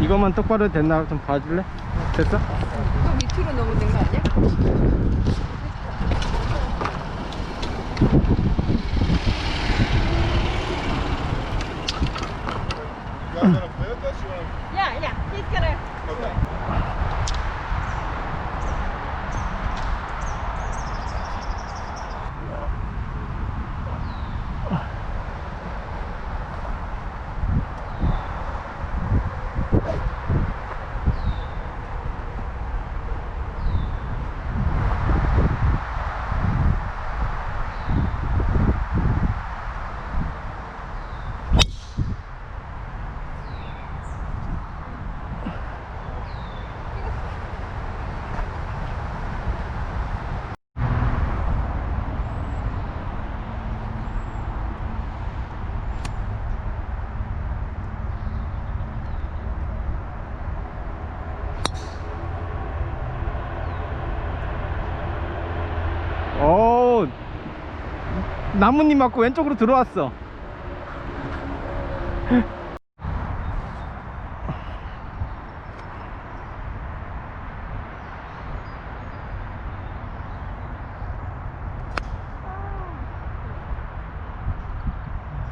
이것만 똑바로 됐나 좀 봐줄래? 됐어? 또 밑으로 넘어진 거 아니야? Yeah, yeah, he's gonna. 오, 나뭇잎 맞고 왼쪽으로 들어왔어.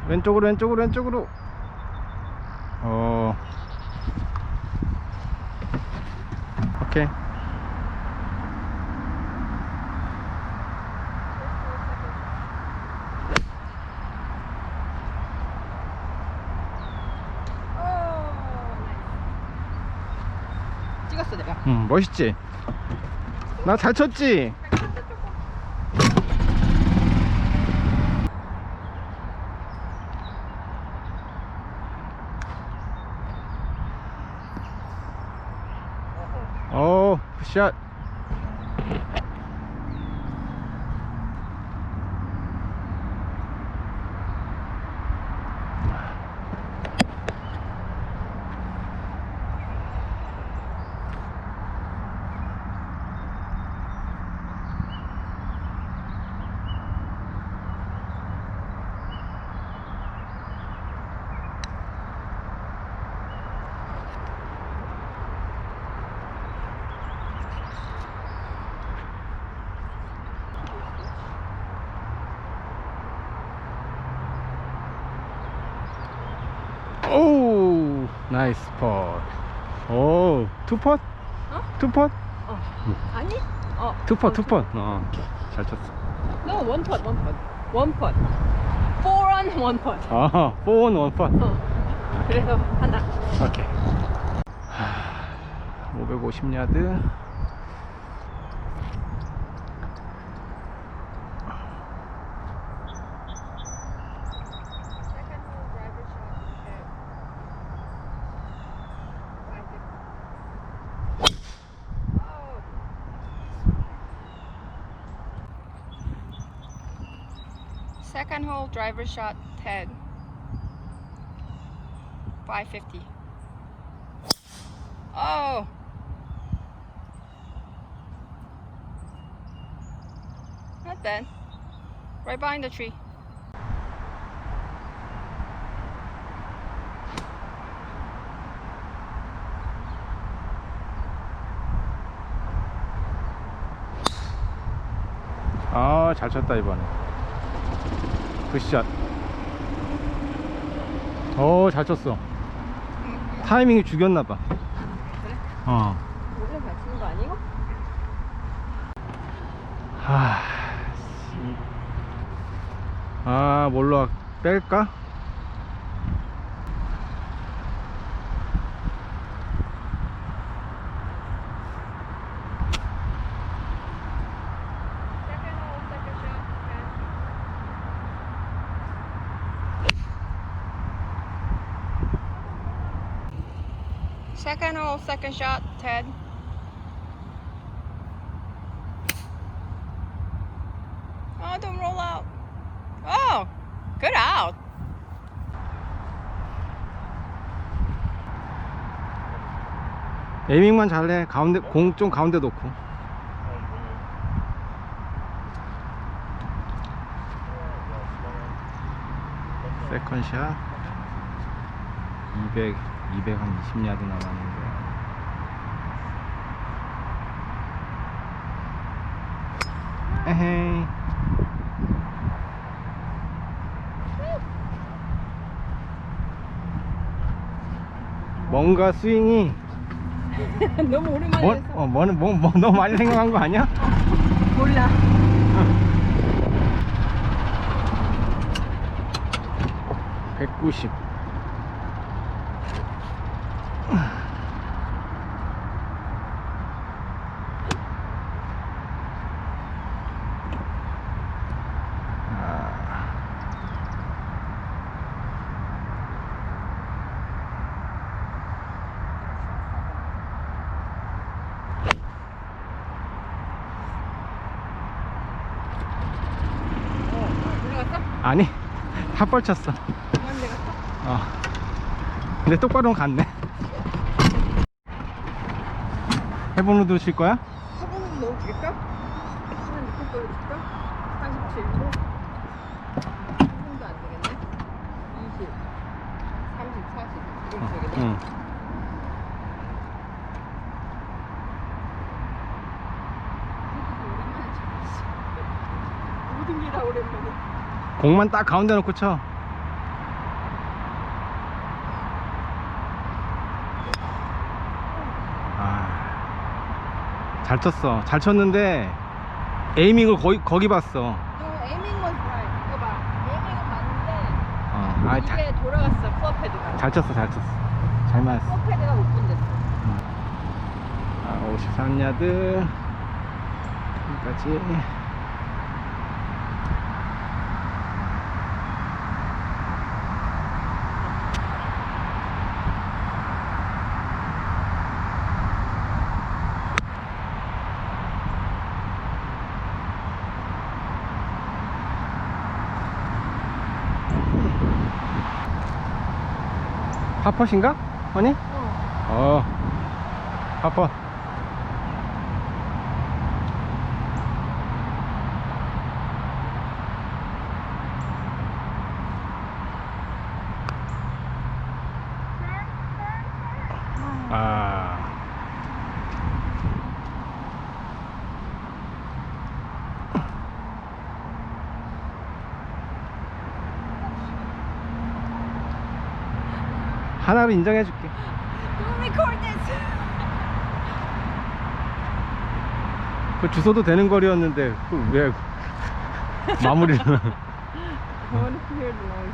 왼쪽으로 왼쪽으로 왼쪽으로. 오케이. 찍었어 내가. 멋있지? 나 잘 쳤지? 오, 굿샷. 오, 나이스 pot. 오, 투 pot? 어? 투 pot? 아니? 투 pot, 투 pot. 잘 쳤어. No, one pot, one pot, one pot. 4 on one pot. 아, 4 on 1 pot. 그래서 하나. 오케이. 550야드. Second hole driver shot 10. 550. Oh. Not bad. Right behind the tree. 아, 잘 쳤다 이번에. 굿샷. 오, 잘 쳤어. 타이밍이 죽였나봐. 그래? 원래 잘 치는 거 아니고? 뭘로 뺄까? Second hole, second shot 10. Second hole, second shot 10. Oh, don't roll out. Oh, good out. 에이밍만 잘해. 가운데 공 좀 가운데 놓고. 세컨샷 200 220야드 남았는데. 에헤이. 뭔가 스윙이 너무 오랜만에 뭐, 해서 너무 많이 생각한 거 아니야? 몰라. 190. 들어갔어? 아니, 탑볼 쳤어. 그만 내갔어? 근데 똑바로는 갔네. 해본으로 칠 거야? 화분으로 넣어줄까? 하나 밑에 걸로 줄까? 47도? 1분도 안 되겠네? 20, 30, 40 이렇게 되겠네? 응. 모든 게 다 오랜만에. 공만 딱 가운데 놓고 쳐. 잘 쳤어. 잘 쳤는데 에이밍을 거기 봤어. 너 에이밍 was right. 이거 봐. 에이밍은 봤는데 아, 이게 돌아갔어. 플러 패드가. 잘 쳤어. 잘 맞았어. 플러 패드가 못 분댔어. 53야드 여기까지. 파퍼신가? 아니? 파퍼. 하나로 인정해줄게. Don't record this. 그 주소도 되는 거리였는데 그걸 왜 마무리를. I want to hear the noise.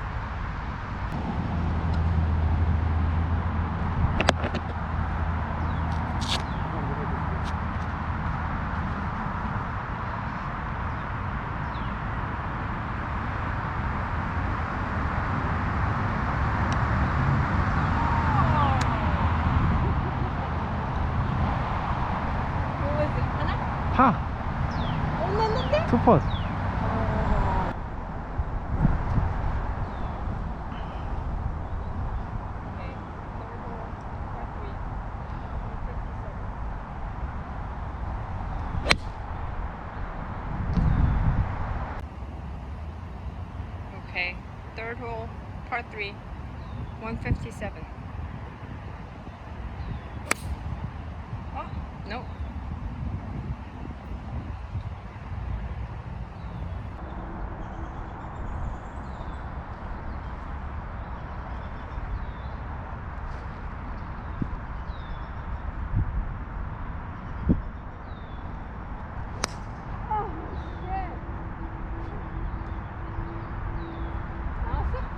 What was it? 하나? 파 못 났는데? 투퍼. Okay. Third hole, par 3, 157. Okay. Third hole, par 3, 157. Oh, no.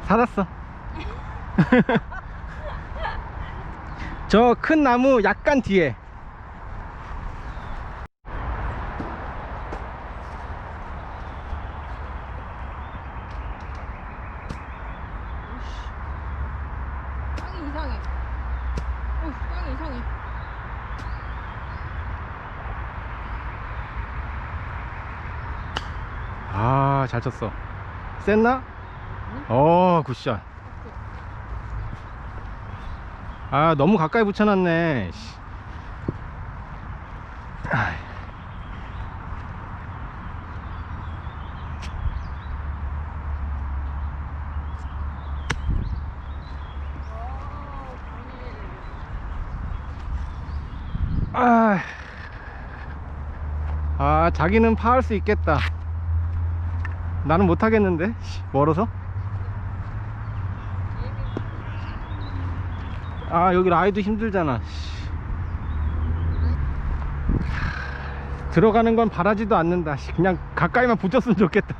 살았어. 저 큰 나무 약간 뒤에. 땅이 이상해. 땅이 이상해. 잘 쳤어. 셌나? 굿샷. 너무 가까이 붙여놨네. 씨. 자기는 파할 수 있겠다. 나는 못하겠는데 멀어서. 여기 라이도 힘들잖아. 들어가는 건 바라지도 않는다. 그냥 가까이만 붙였으면 좋겠다.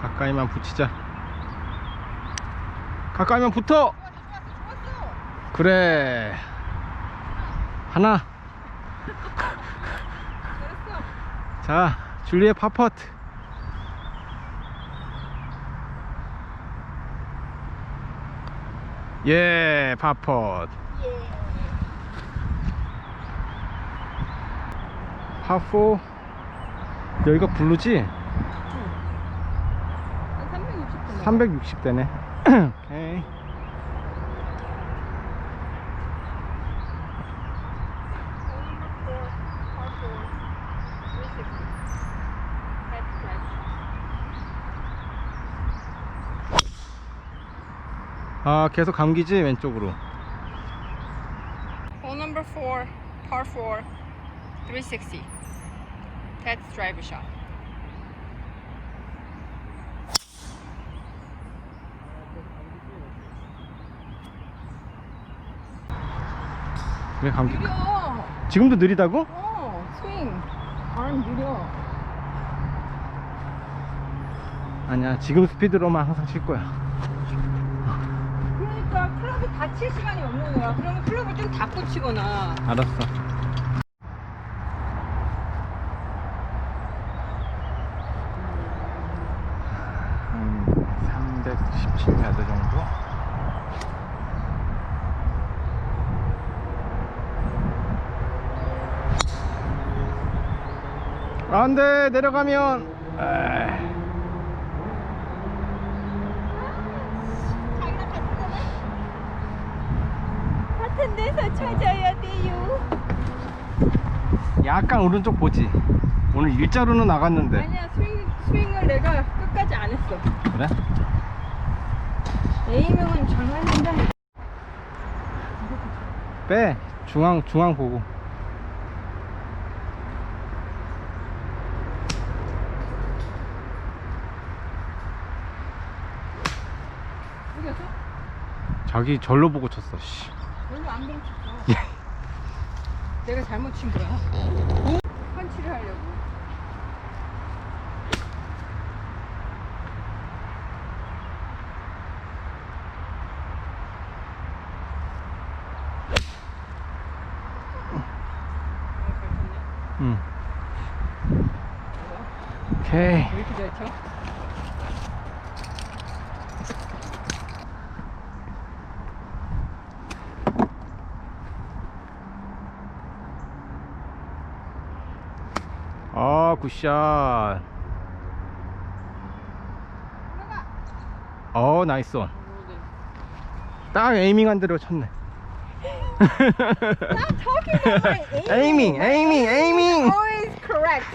가까이만 붙이자. 가까이만 붙어. 그래. 하나. 자, 줄리의 파퍼트. 예, 파퍼트. 파4. 여기가 블루지? 360대네. 오케이. 계속 감기지 왼쪽으로. Hole number 4, par 4, 360. That's driver shot. 왜 감기? 느려. 지금도 느리다고? 스윙. 발음 느려. 아니야, 지금 스피드로만 항상 칠 거야. 그러니까 클럽이 닫힐 시간이 없는 거야. 그러면 클럽을 좀 닫고 치거나. 알았어. 한 317야드 정도? 안돼, 내려가면. 같은 데서 찾아야 돼요. 약간 오른쪽 보지. 오늘 일자로는 나갔는데. 아니야, 스윙을 내가 끝까지 안 했어. 그래? 에이밍은 장난인데. 빼. 중앙 보고. 이겼어? 자기 절로 보고 쳤어. 씨. 별로 안 보고 쳤어. 내가 잘못 친 거야. 펀치를 하려고. 응. 오케이. 왜 이렇게 잘 쳐? 굿샷. 나이스 원. 딱 에이밍한 대로 쳤네. Stop talking about my aiming. 에이밍. Always correct.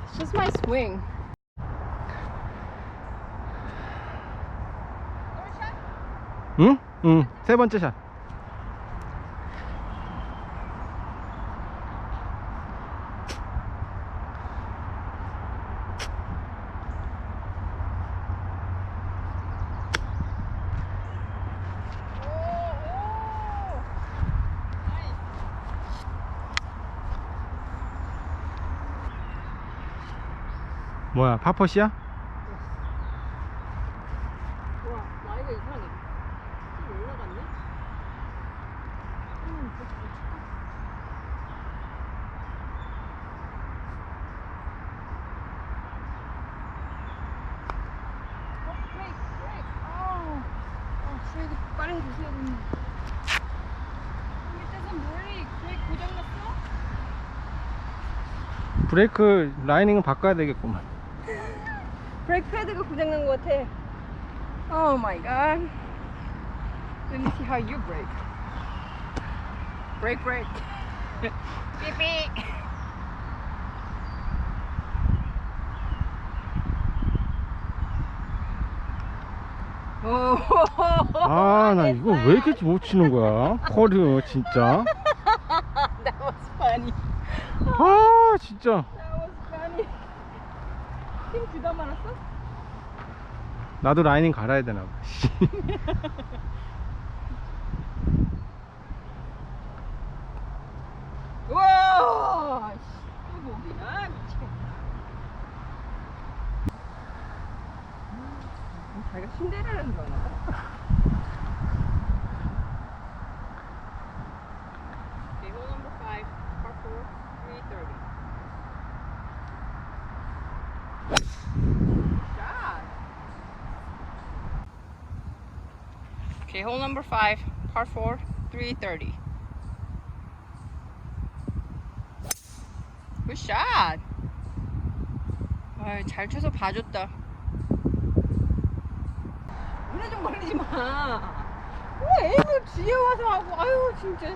It's just my swing. 응? 응. 세 번째 샷. 뭐야, 파퍼시야? 와, 나이가 이상해. 좀 올라갔네? 브레이크 빨리 해주세요. 밑에서 브레이크 고장났어? 브레이크 라이닝은 바꿔야 되겠구만. 브레이크 패드가 고장난 것 같아. Oh my god. Let me see how you brake. Brake. 삐삐. 아, 나 이거 왜 이렇게 못 치는 거야? 커리어 진짜. That was funny. 아, 진짜. That was funny. 힘 주다 말았어? 나도 라이닝 갈아야 되나 봐. 우와! 또 목이야? 미치겠다. 자기가 신데렐라인 줄 아나 봐. Okay, hole number 5, par 4, 330. Shot. Okay, hole number 5, par 4, 330. Good shot. 아이, 잘 쳐서 봐줬다. 눈에 좀 걸리지 마. 왜 에임을 뒤에 와서 하고, 아유, 진짜.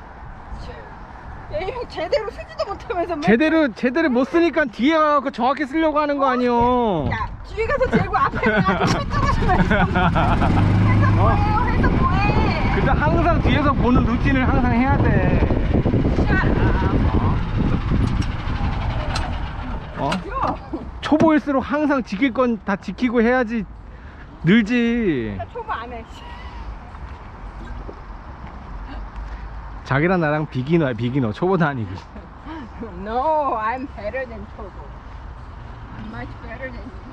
에임 제대로 쓰지도 못하면서. 제대로 못 쓰니까 뒤에 가서 정확히 쓰려고 하는 거 아니요. 야, 뒤에 가서 재고 앞에 가서 뺏겨가시면서. 해서 뭐해요? 해서 뭐해? 근데 항상 뒤에서 보는 루틴을 항상 해야 돼. 어? 초보일수록 항상 지킬 건 다 지키고 해야지 늘지. 나 초보 안 해. 자기랑 나랑 비기너야, 비기너. 초보도 아니고. No, I'm better than 초보. I'm much better than you.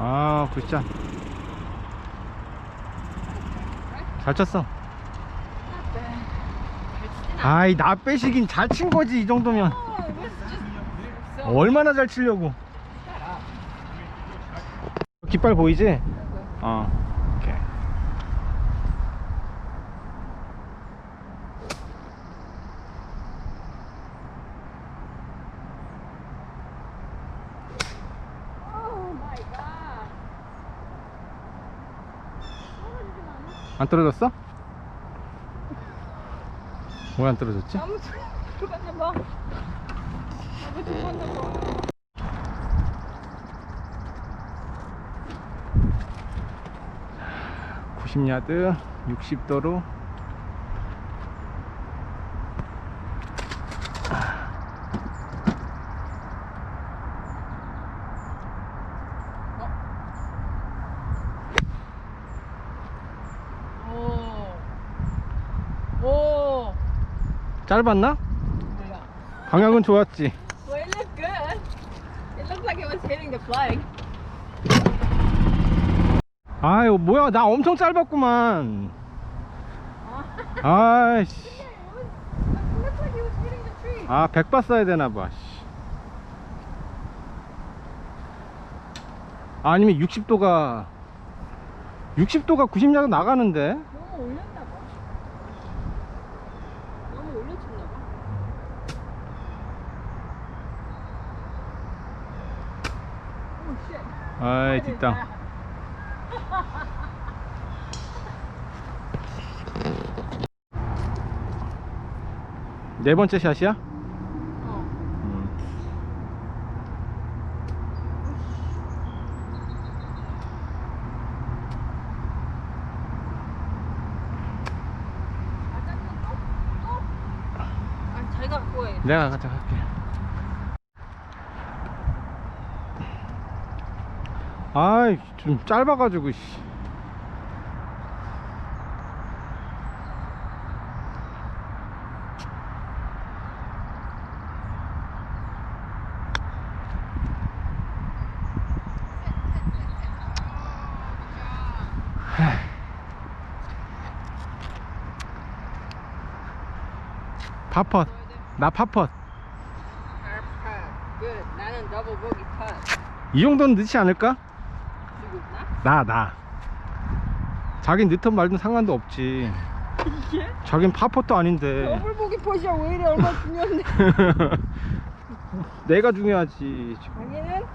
아, 굿샷. 잘 쳤어. 아이, 나 빼시긴 잘 친 거지, 이 정도면. 얼마나 잘 치려고. 깃발 보이지? 오케이. 안 떨어졌어? 왜 안 떨어졌지? 너무 들어갔나 봐. 너무 들어갔나 봐. 아, 90야드 60도로. 오. 짧았나? 몰라. 방향은 좋았지. Well, it looked good. It looked like it was hitting the flag. 아유, 뭐야, 나 엄청 짧았구만. 아이씨. It looked like it was hitting the tree. 아, 100바 써야 되나봐. 아니면 60도가 90야드 나가는데. 너무 올렸나 봐. 너무 올려줬나 봐. 오, shit. 아이, 뒷땅. 네 번째 샷이야? 아, 자기가 갖고 해. 내가 가져갈게. 아이, 좀 짧아가지고, 씨. 파펫. 나 파펫. Good. 나는 더블 보기 컷. 이 정도는 넣지 않을까? 누구 나? 나. 자긴 넣든 말든 상관도 없지. 이게? 자긴 파펫도 아닌데. 더블 보기 컷이야. 왜 이래? 얼마나 중요한데. 내가 중요하지. 자기는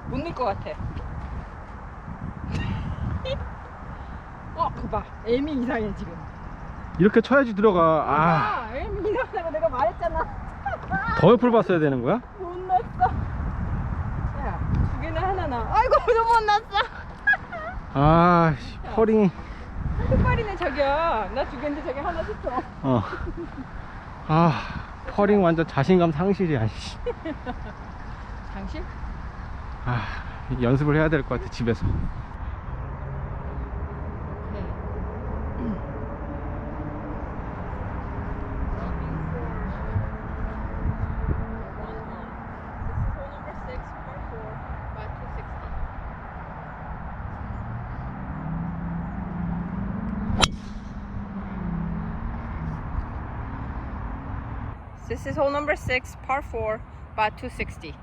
못 넣을 것 같아. 그봐. 에임이 이상해 지금. 이렇게 쳐야지 들어가. 에임이 이상하다고 내가 말했잖아. 더 옆을 봤어야 되는 거야? 못 넣었어. 야, 두 개는 하나 나. 아이고, 못 넣었어. 퍼링이. 끝발이네 저기야. 나 두 개인데 저기 하나 줬어. 퍼링 완전 자신감 상실이야. 씨. 장실? 연습을 해야 될 것 같아, 집에서. This is hole number 6, par 4, about 260.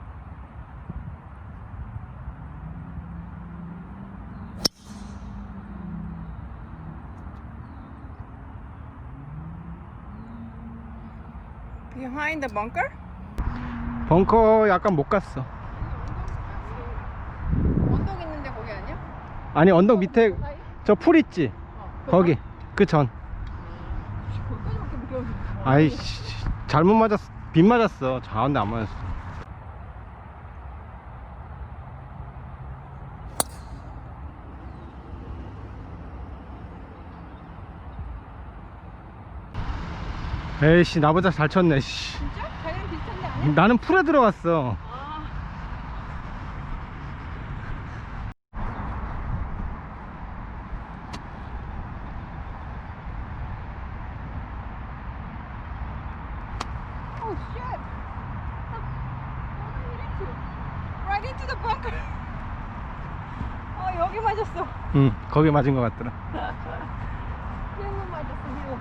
Behind the bunker? 벙커 약간 못 갔어. 언덕 있는데 거기 아니야? 아니, 언덕 밑에 저 풀 있지? 거기. 그 전. 거기밖에 못 겨우. 아이씨, 잘못 맞았어. 빗 맞았어. 가운데 안 맞았어. 에이씨, 나보다 잘 쳤네. 씨. 진짜? 자기랑 비슷한데 아니야? 나는 풀에 들어갔어. Oh shit! Right into the bunker. 여기 맞았어. 응, 거기 맞은 것 같더라. 힐로 맞았어, 힐로.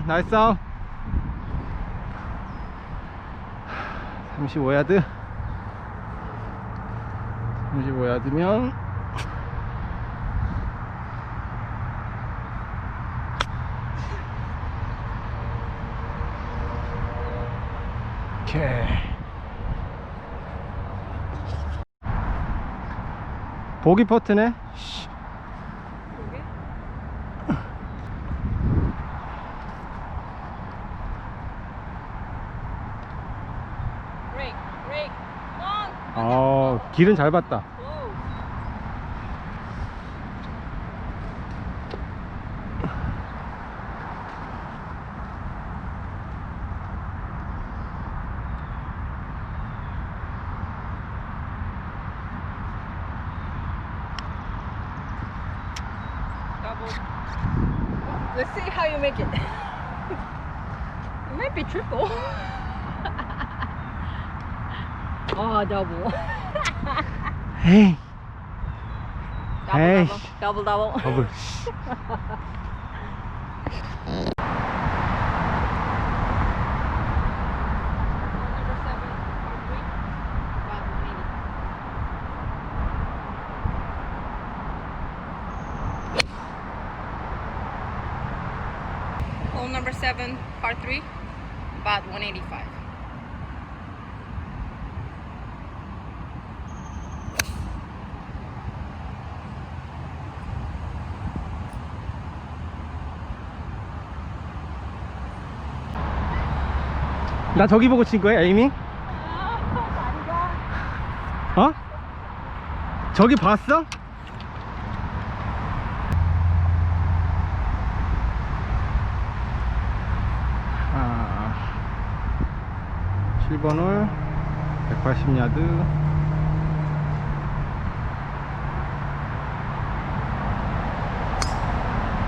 나이스 아웃. 35야드. 35야드면 오케이. 보기 퍼트네. 여기? 브레이크. 길은 잘 봤다. Let's see how you make it. You might be triple. Double. 에이. Double. 더블. Hole number 7, par 3, about 185. 나 저기 보고 친 거야, 에이밍? 어? 저기 봤어? 7번 홀 180야드.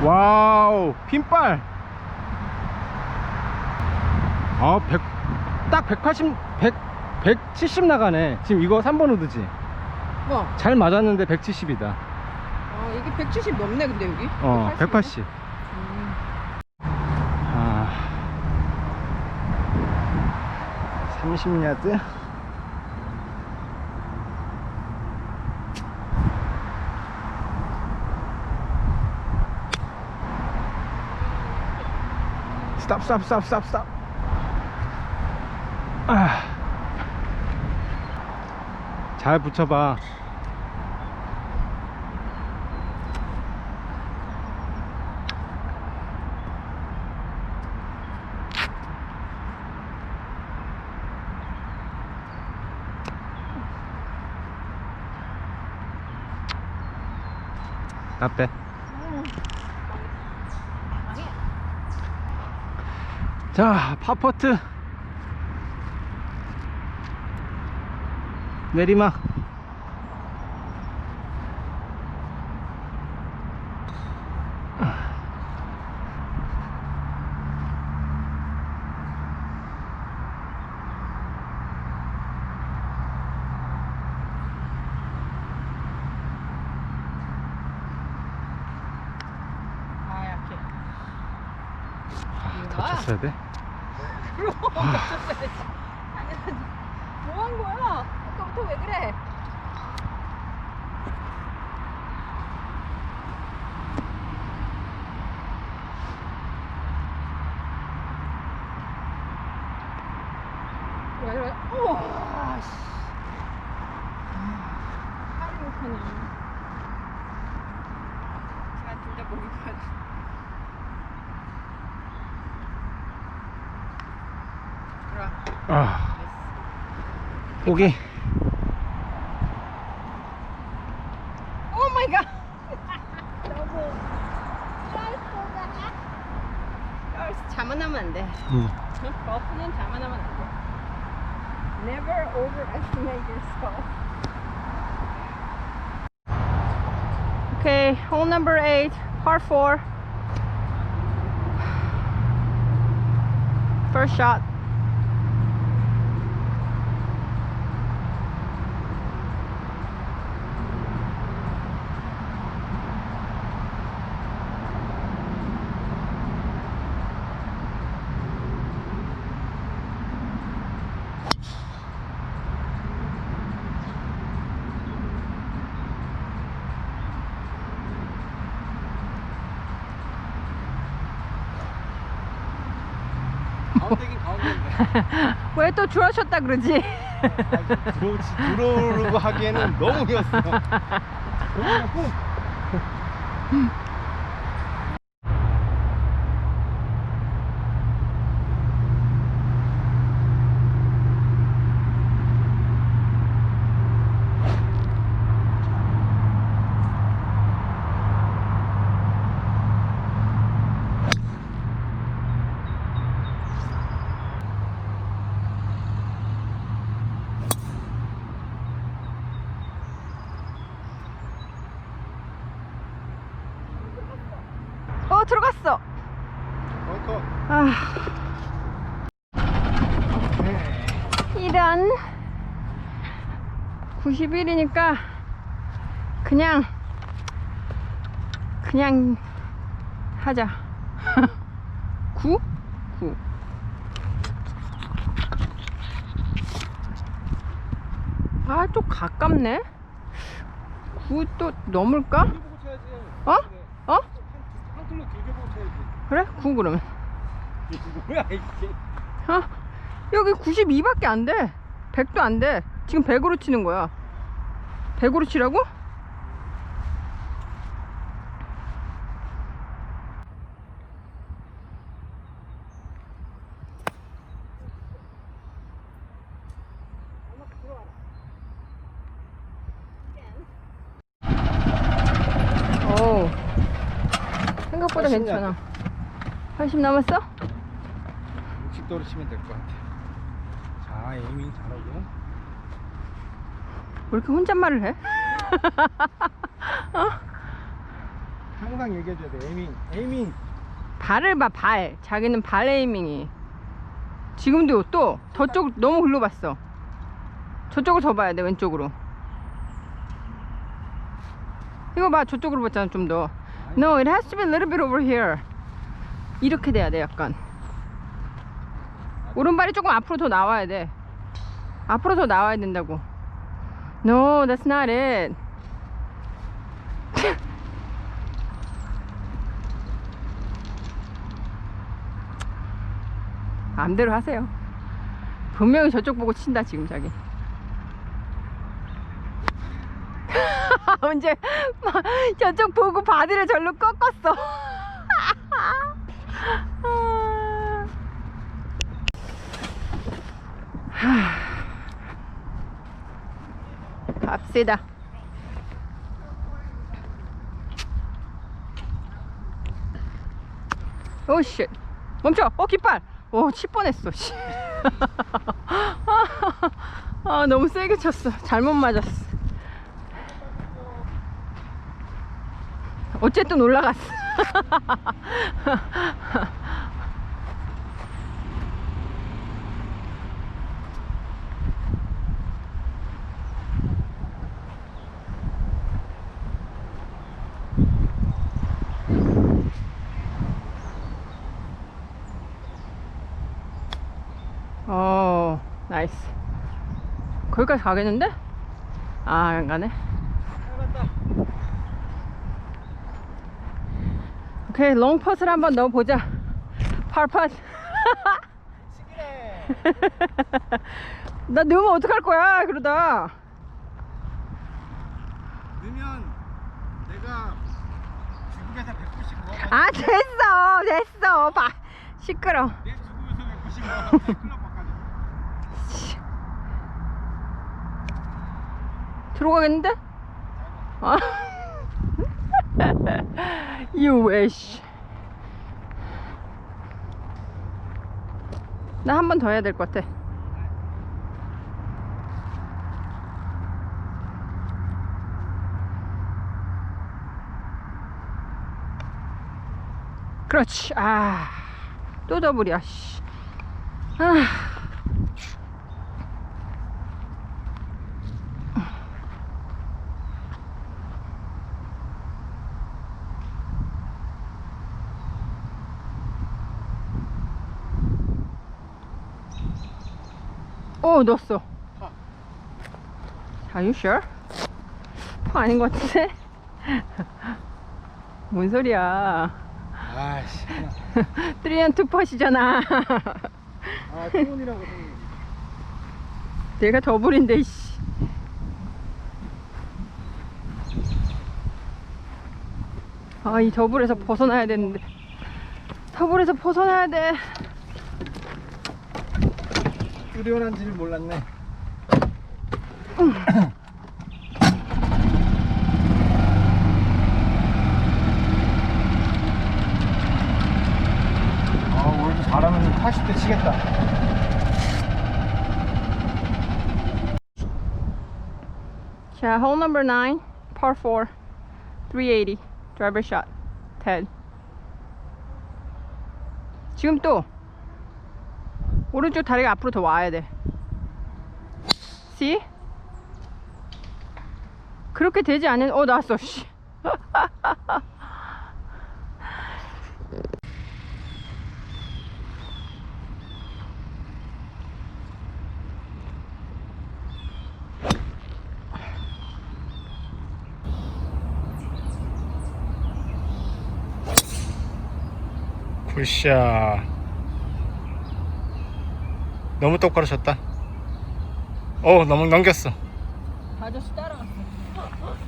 와우, 핀발. 아, 100, 딱 180, 170 나가네. 지금 이거 3번 우드지? 뭐? 잘 맞았는데 170이다. 아, 이게 170 넘네, 근데 여기? 180. 아, 30야드? 스탑. 아. 잘 붙여봐. 나빼. 자, 파퍼트 내리막. 아, 약해. 더 쳤어야 돼? 그럼 겹쳤어야지. 당연하지. 뭐 한 거야? 아까부터 왜 그래? 왜 그래? 오, 씨. 하지 못하냐. 제가 진짜 목이 빠져. 아, 오케이. 오 마이 갓. 자만하면 안 돼. golf는 자만하면 안 돼. Never overestimate yourself. Okay, hole number 8, par 4. First shot. 가운데긴 가운데인데. 왜 또 줄어셨다 그러지? 들어오르고 하기에는 너무 이었어. 들어갔어. 벙커. 아, 이런 91이니까 그냥 하자. 9? 9. 아, 좀 가깝네. 9 또 넘을까? 길게 보고 쳐야지. 어? 어? 한 클로 길게 보고 쳐야지. 그래? 9 그러면. 이게 뭐야 이게. 어? 여기 92밖에 안 돼. 100도 안 돼. 지금 100으로 치는 거야. 100으로 치라고? 오, 생각보다 80 괜찮아. 80 남았어? 60도로 치면 될 것 같아. 자, 에이밍 잘하고. 왜 이렇게 혼잣말을 해? 어? 항상 얘기해줘야 돼. 에이밍. 발을 봐, 발. 자기는 발 에이밍이. 지금도 또 저쪽 너무 글러봤어. 저쪽을 더 봐야 돼, 왼쪽으로. 이거 봐, 저쪽으로 봤잖아, 좀 더. No, it has to be a little bit over here. 이렇게 돼야 돼, 약간. 오른발이 조금 앞으로 더 나와야 돼. 앞으로 더 나와야 된다고. No, that's not it. 마음대로 하세요. 분명히 저쪽 보고 친다 지금 자기. 언제 저쪽 보고 바디를 절로 꺾었어. 갑시다. 오씨, 멈춰. 깃발. 오, 칠 뻔했어. 씨. 아, 너무 세게 쳤어. 잘못 맞았어. 어쨌든 올라갔어. 나이스. 거기까지 가겠는데? 아, 안 가네. 오케이, 롱퍼스를 한번 넣어보자. 팔팟. 나 넣으면 어떡할 거야, 그러다. 넣으면 내가 중국에서 190 모아가지고 아, 됐어. 봐. 시끄러. 내 중국에서 190 모아가지고 클럽 바꿔줘. 들어가겠는데? 아. You wish. 나 한 번 더 해야 될 것 같아. 그렇지. 아, 또 더블이야. 씨. 아. 오, 넣었어. Are you sure? 아닌 것 같은데? 뭔 소리야. 아이씨. 3&2 펫이잖아. 아, 투혼이라고 생각해. 내가 더블인데, 이씨. 아, 이 더블에서 벗어나야 되는데. 더블에서 벗어나야 돼. 투혼한지를 몰랐네. 오늘도 잘하면 80대 치겠다. 자, hole number 9, par 4, 380, driver shot, 10. 지금 또 오른쪽 다리가 앞으로 더 와야 돼. See? 그렇게 되지 않은, 나왔어, 씨. 굿샷. 너무 똑바로 쳤다. 너무 넘겼어. 아저씨 따라갔어.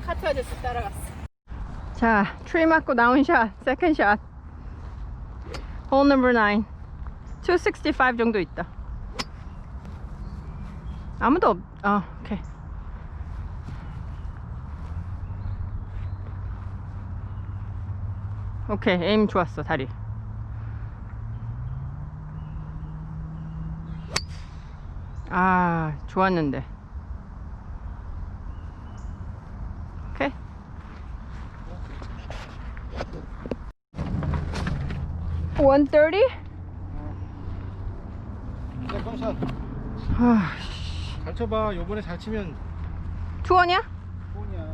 카트 아저씨 따라갔어. 자, 트리 맞고 나온 샷, 세컨 샷. 홀 넘버 9. 265 정도 있다. 아무도 오케이. 오케이, 에임 좋았어, 다리. 아, 좋았는데. 오케이. 130? 세컨샷 아, 잘 쳐봐. 요번에 잘 치면 투원이야? 폰이야.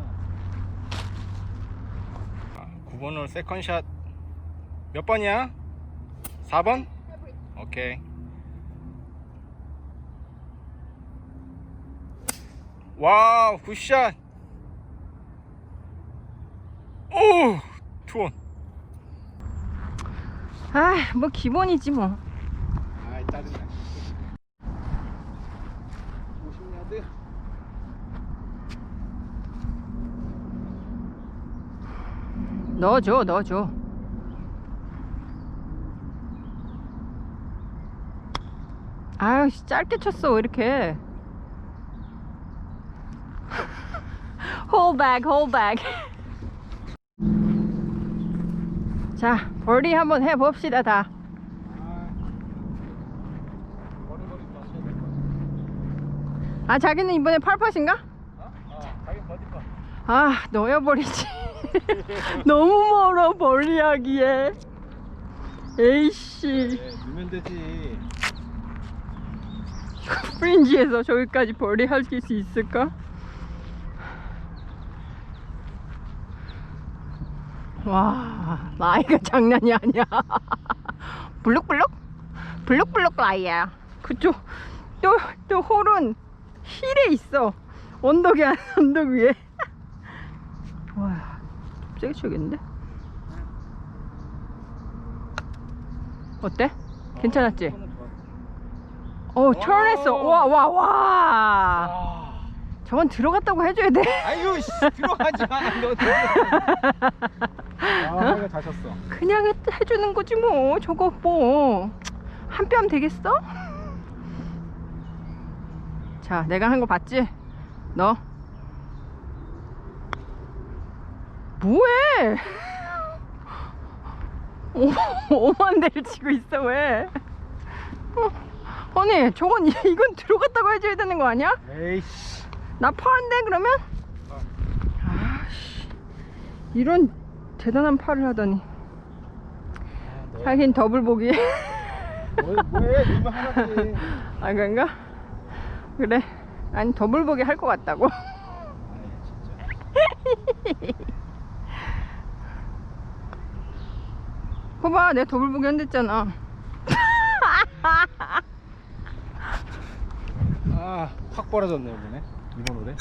9번 홀 세컨샷 몇 번이야? 4번? 오케이. 와우, 굿샷. 오, 투원. 아, 뭐 기본이지 뭐. 아이, 짜증나. 50야드. 넣어줘, 넣어줘. 아유, 씨, 짧게 쳤어, 왜 이렇게. hold back, hold back. 자, 버디 한번 해봅시다, 다. 아, 자기는 이번에 팔팟인가? 자기 버디파. 아, 넣어버리지. 너무 멀어, 버디하기에. 에이씨. 넣으면 되지. 프린지에서 저기까지 버디 할 수 있을까? 와, 나이가 장난이 아니야. 블룩블룩? 블룩블룩 라이야. 그쪽 또 홀은 힐에 있어. 언덕이 아니라 언덕 위에. 와, 세게 쳐야겠는데? 어때? 괜찮았지? 턴했어. 와. 저건 들어갔다고 해줘야 돼. 아유, 씨, 들어가지 마. 너 이거 잘 쳤어. 그냥 해주는 거지 뭐. 저거 뭐 한 뼘 되겠어? 자, 내가 한 거 봤지? 너 뭐해? 오만 대를 치고 있어. 왜? 아니, 저건 이건 들어갔다고 해줘야 되는 거 아니야? 에이씨. 나 파인데 그러면? 아씨, 이런 대단한 팔을 하다니. 하긴 더블 보기. 뭐해? 이거 하나지. 아, 그런가? 그래. 아니, 더블 보기 할 것 같다고. 봐봐, 내가 더블 보기 한댔잖아. 확 벌어졌네 이번에. 이번 홀에.